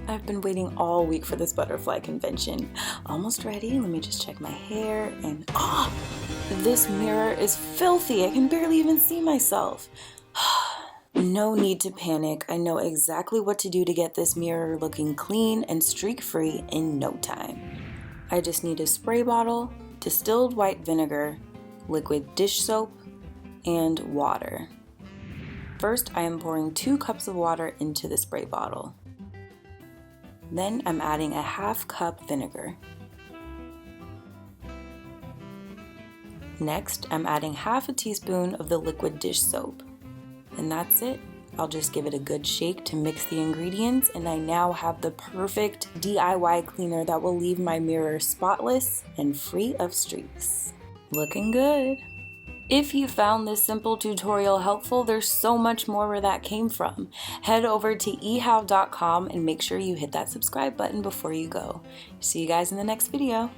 I've been waiting all week for this butterfly convention. Almost ready. Let me just check my hair and this mirror is filthy. I can barely even see myself. No need to panic. I know exactly what to do to get this mirror looking clean and streak-free in no time. I just need a spray bottle, distilled white vinegar, liquid dish soap, and water. First, I am pouring 2 cups of water into the spray bottle. Then I'm adding a ½ cup vinegar. Next, I'm adding ½ teaspoon of the liquid dish soap. And that's it. I'll just give it a good shake to mix the ingredients, and I now have the perfect DIY cleaner that will leave my mirror spotless and free of streaks. Looking good. If you found this simple tutorial helpful, there's so much more where that came from. Head over to ehow.com and make sure you hit that subscribe button before you go. See you guys in the next video.